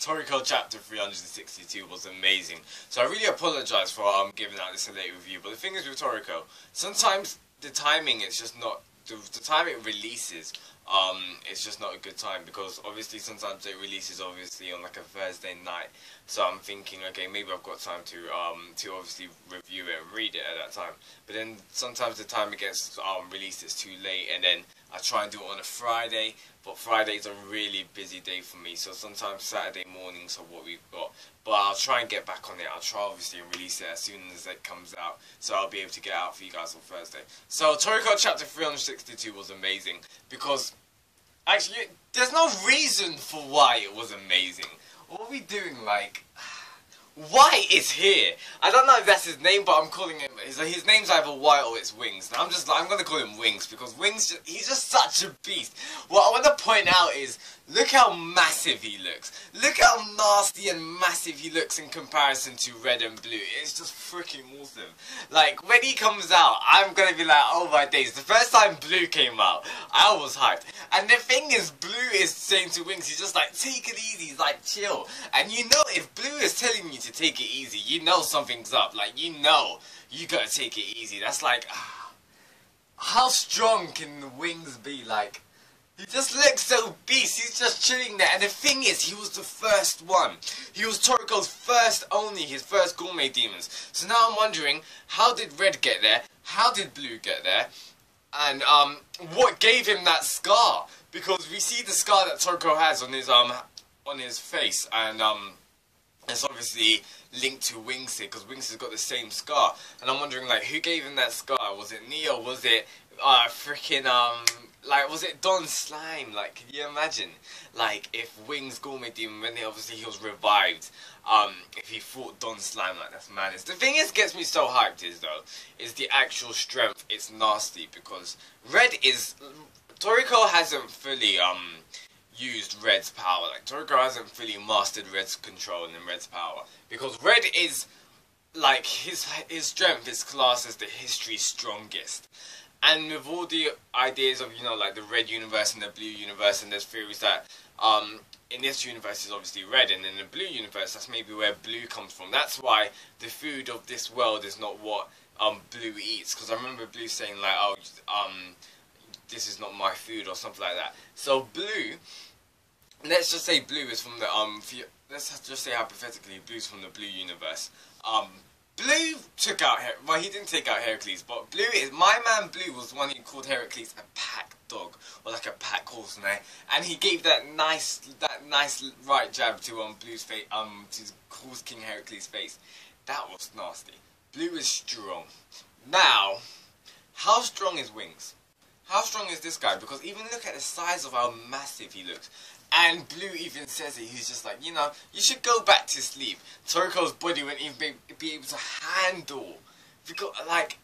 Toriko chapter 362 was amazing. So I really apologize for giving out this a late review. But the thing is with Toriko, sometimes the timing is just not the time it releases. It's just not a good time because obviously sometimes it releases obviously on like a Thursday night. So I'm thinking, okay, maybe I've got time to obviously review it and read it at that time. But then sometimes the time it gets released is too late, and then I try and do it on a Friday. But Friday's a really busy day for me, so sometimes Saturday mornings are what we've got. But I'll try and get back on it. I'll try obviously and release it as soon as it comes out, so I'll be able to get out for you guys on Thursday. So Toriko chapter 362 was amazing because actually there's no reason for why it was amazing. What are we doing? Like, White is here. I don't know if that's his name, but I'm calling him. His name's either White or it's Wings. And I'm gonna call him Wings because Wings, he's just such a beast. What I want to point out is, look how massive he looks. Look how nasty and massive he looks in comparison to Red and Blue. It's just freaking awesome. Like, when he comes out, I'm gonna be like, oh my days. The first time Blue came out, I was hyped. And the thing is, Blue is saying to Wings, he's just like, take it easy, like, chill. And you know, if Blue is telling you to take it easy, you know something's up. Like, you know, you gotta take it easy. That's like, how strong can the Wings be? Like, he just looks so beast. He's just chilling there. And the thing is, he was the first one. He was Toriko's his first gourmet demons. So now I'm wondering, how did Red get there? How did Blue get there? And what gave him that scar? Because we see the scar that Toriko has on his face, and it's obviously linked to Wings here, because Wings has got the same scar. And I'm wondering, like, who gave him that scar? Was it Neo? Was it like, was it Don Slime? Like, can you imagine? Like, if Wings Gourmet Demon, when he was revived, if he fought Don Slime, like, that's madness. The thing is, gets me so hyped is the actual strength. It's nasty, because Toriko hasn't fully, used Red's power. Like, Toriko hasn't fully mastered Red's control and Red's power. Because Red is, like, his strength is classed as the history's strongest. And with all the ideas of, you know, like the Red universe and the Blue universe, and there's theories that in this universe is obviously Red, and in the Blue universe that's maybe where Blue comes from. That's why the food of this world is not what Blue eats. Because I remember Blue saying like, oh, this is not my food or something like that. So Blue, let's just say Blue is from the let's just say hypothetically Blue's from the Blue universe. Blue took out he didn't take out Heracles, but Blue is my man. Blue was the one who called Heracles a pack dog, or like a pack horse, and he gave that nice right jab to Blue's face, to Horse King Heracles' face. That was nasty. Blue is strong. Now, how strong is Wings? How strong is this guy? Because even look at the size of how massive he looks. And Blue even says it. He's just like, you know, you should go back to sleep. Toriko's body won't even be able to handle. Because, like,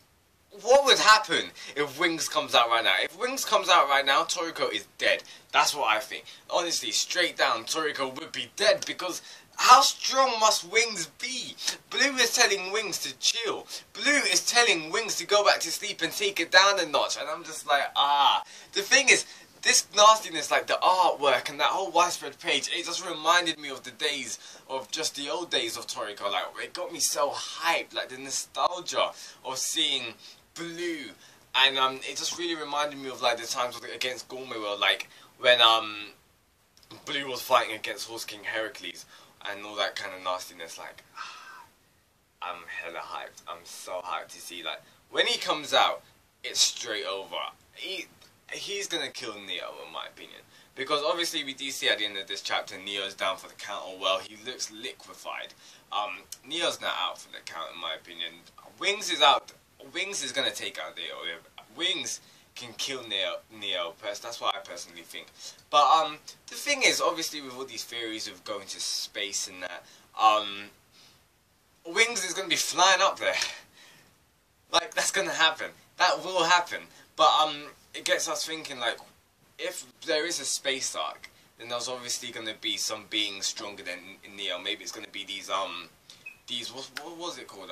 what would happen if Wings comes out right now? If Wings comes out right now, Toriko is dead. That's what I think. Honestly, straight down, Toriko would be dead because how strong must Wings be? Blue is telling Wings to chill. Blue is telling Wings to go back to sleep and take it down a notch. And I'm just like, The thing is, this nastiness, like the artwork and that whole widespread page, it just reminded me of the days of just the old days of Toriko. Like, it got me so hyped, like the nostalgia of seeing Blue. And it just really reminded me of like the times against Gourmet World, like when Blue was fighting against Horse King Heracles and all that kind of nastiness. Like, I'm hella hyped. I'm so hyped to see, like, when he comes out, it's straight over. He's gonna kill Neo, in my opinion, because obviously we do see at the end of this chapter Neo's down for the count. Or well, he looks liquefied. Neo's not out for the count, in my opinion. Wings is out. Wings is gonna take out Neo. Wings can kill Neo. That's what I personally think. But the thing is, obviously, with all these theories of going to space and that, Wings is gonna be flying up there. Like, that's gonna happen. That will happen. But it gets us thinking, like, if there is a space arc, then there's obviously going to be some beings stronger than Neo. Maybe it's going to be these what was it called?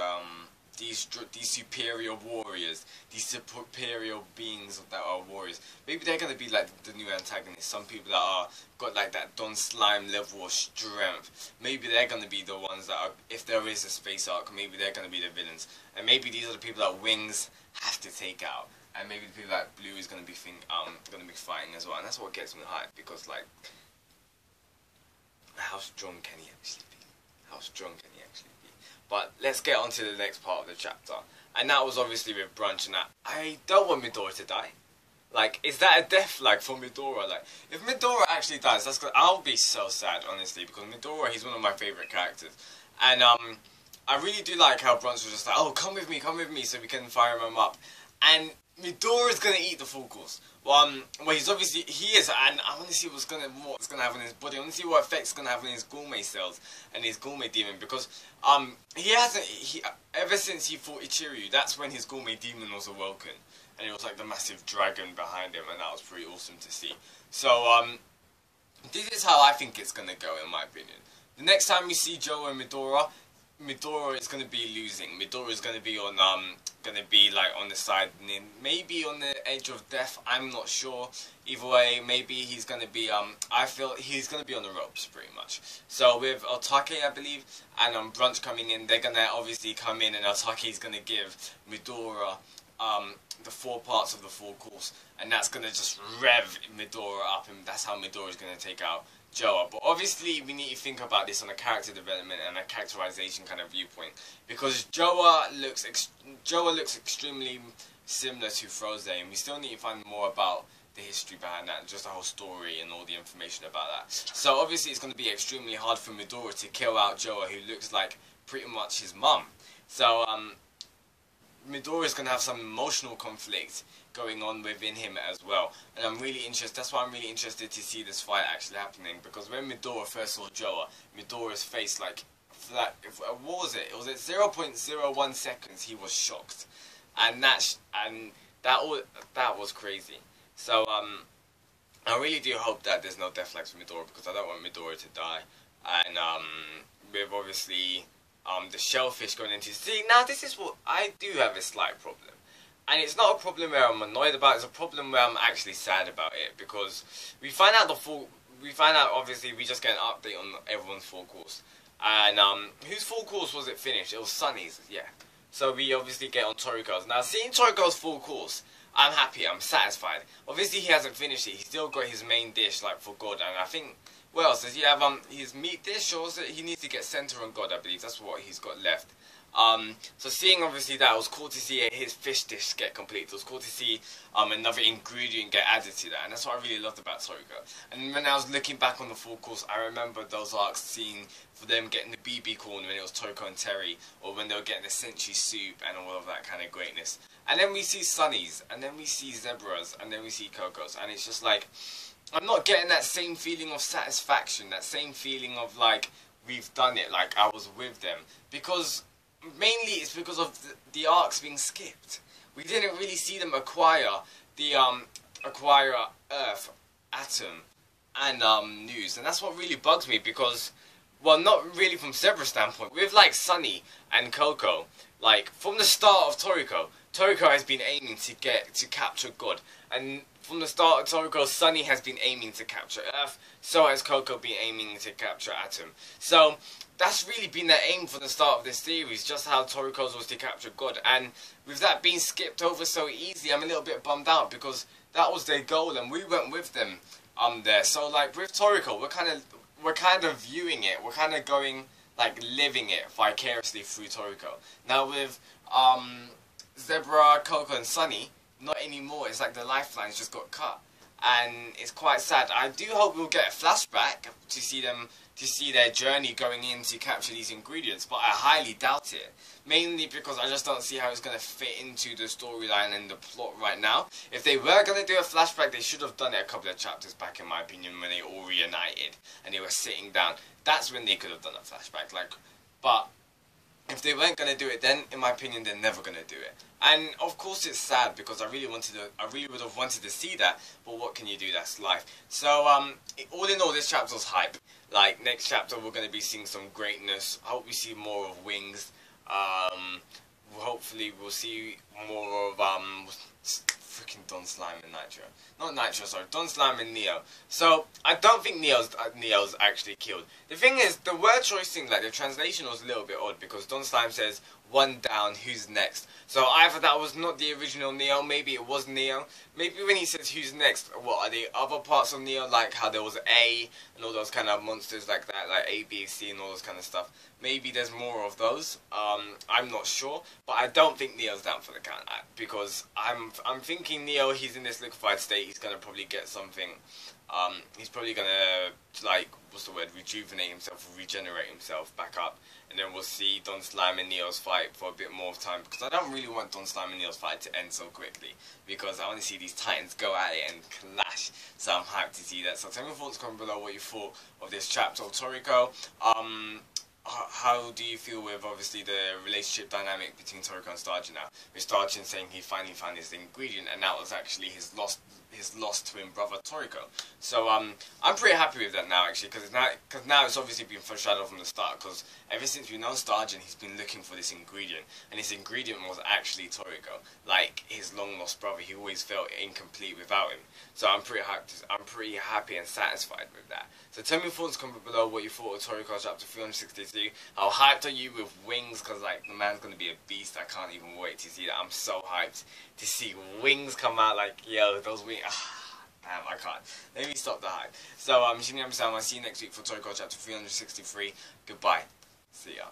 these superior warriors, these superior beings that are warriors. Maybe they're gonna be like the new antagonists. Some people that are got like that Don Slime level of strength. Maybe they're gonna be the ones that are, if there is a space arc, maybe they're gonna be the villains. And maybe these are the people that Wings have to take out. And maybe the people that Blue is gonna be fighting as well. And that's what gets me hyped, because like, how strong can he actually be? How strong can he actually be? But let's get on to the next part of the chapter. And that was obviously with Brunch and that. I don't want Midora to die. Like, is that a death flag for Midora? Like, if Midora actually dies, I'll be so sad, honestly, because Midora, he's one of my favourite characters. And I really do like how Brunch was just like, oh, come with me, so we can fire him up. And Midora's gonna eat the full course. Well, he is, and I want to see what's gonna happen in his body. I want to see what effects it's gonna have on his gourmet cells and his gourmet demon, because ever since he fought Ichiryu, that's when his gourmet demon was awoken, and it was like the massive dragon behind him, and that was pretty awesome to see. So this is how I think it's gonna go, in my opinion. The next time we see Joe and Midora is going to be losing. Midora is going to be on on the side, maybe on the edge of death. I'm not sure. Either way, maybe he's going to be I feel he's going to be on the ropes pretty much. So with Otake, I believe, and Brunch coming in, they're going to obviously come in, and Otake is going to give Midora the 4 parts of the full course, and that's going to just rev Midora up, and that's how Midora is going to take out Joa. But obviously we need to think about this on a character development and a characterization kind of viewpoint, because Joa looks extremely similar to Froze, and we still need to find more about the history behind that, just the whole story and all the information about that. So obviously it's going to be extremely hard for Midora to kill out Joa, who looks like pretty much his mum. So Midora is going to have some emotional conflict going on within him as well, and I'm really interested. That's why I'm really interested to see this fight actually happening, because when Midora first saw Joa, Midora's face, like, what was it? It was at 0.01 seconds he was shocked, and that was crazy. So I really do hope that there's no death flags for Midora, because I don't want Midora to die. And with obviously the shellfish going into now this is what I do have a slight problem. And it's not a problem where I'm annoyed about it, it's a problem where I'm actually sad about it, because we find out obviously we just get an update on everyone's full course. And whose full course was it finished? It was Sunny's, yeah. So we obviously get on Toriko's. Now seeing Toriko's full course, I'm happy, I'm satisfied. Obviously he hasn't finished it, he's still got his main dish like for God, and I think, what else? Does he have his meat dish, or is it, he needs to get center on God, I believe, that's what he's got left. So seeing obviously that, it was cool to see his fish dish get complete. It was cool to see another ingredient get added to that, and that's what I really loved about Toriko. And when I was looking back on the full course, I remember those arcs, seeing for them getting the BB corn when it was Toriko and Terry, or when they were getting the Senshi soup and all of that kind of greatness. And then we see Sunny's, and then we see Zebra's, and then we see Coco's, and it's just like, I'm not getting that same feeling of satisfaction, that same feeling of like, we've done it, like I was with them, because mainly it's because of the arcs being skipped. We didn't really see them acquire Earth, Atom, and News, and that's what really bugs me, because, well, not really from Zebra's standpoint, with like Sunny and Coco, like from the start of Toriko has been aiming to capture God, and from the start of Toriko, Sunny has been aiming to capture Earth, so has Coco been aiming to capture Atom. So that's really been their aim from the start of this series, just how Toriko's was to capture God. And with that being skipped over so easy, I'm a little bit bummed out, because that was their goal and we went with them there. So like with Toriko, we're kind of viewing it, we're kind of going, like, living it vicariously through Toriko. Now with Zebra, Coco and Sunny, not anymore. It's like the lifelines just got cut, and it's quite sad. I do hope we'll get a flashback to see their journey going in to capture these ingredients, but I highly doubt it. Mainly because I just don't see how it's going to fit into the storyline and the plot right now. If they were going to do a flashback, they should have done it a couple of chapters back, in my opinion, when they all reunited and they were sitting down. That's when they could have done a flashback. But if they weren't going to do it then, in my opinion, they're never going to do it. And of course it's sad, because I really would have wanted to see that, but what can you do, that's life. So all in all, this chapter was hype. Like, next chapter we're going to be seeing some greatness. I hope we see more of Wings. hopefully we'll see more of freaking Don Slime and Nitro. Not Nitro, sorry, Don Slime and Neo. So I don't think Neo's actually killed. The thing is, the word choice thing, like the translation was a little bit odd because Don Slime says one down, who's next? So either that was not the original Neo, maybe it was Neo. Maybe when he says who's next, what are the other parts of Neo, like how there was A and all those kind of monsters like that, like A, B, C and all those kind of stuff. Maybe there's more of those. I'm not sure, but I don't think Neo's down for the count because I'm thinking Neo, he's in this liquefied state, he's gonna probably get something. He's probably gonna, like, what's the word, rejuvenate himself, or regenerate himself back up, and then we'll see Don Slime and Neo's fight for a bit more of time, because I don't really want Don Slime and Neo's fight to end so quickly, because I want to see these titans go at it and clash, so I'm hyped to see that. So tell me your thoughts, comment below what you thought of this chapter of Toriko. How do you feel with, obviously, the relationship dynamic between Toriko and Starjin now? With Starjin saying he finally found his ingredient, and that was actually his lost twin brother Toriko. So I'm pretty happy with that now, actually, because now it's obviously been foreshadowed from the start, because ever since we know Starjin, he's been looking for this ingredient, and his ingredient was actually Toriko, like his long lost brother. He always felt incomplete without him. So I'm pretty happy and satisfied with that. So tell me your thoughts, comment below what you thought of Toriko chapter 362. How hyped are you with Wings? Because like the man's gonna be a beast. I can't even wait to see that. I'm so hyped to see Wings come out. Like, yo, those wings. Damn, I can't. Let me stop the hype. So I'll see you next week for Toriko chapter 363. Goodbye. See ya.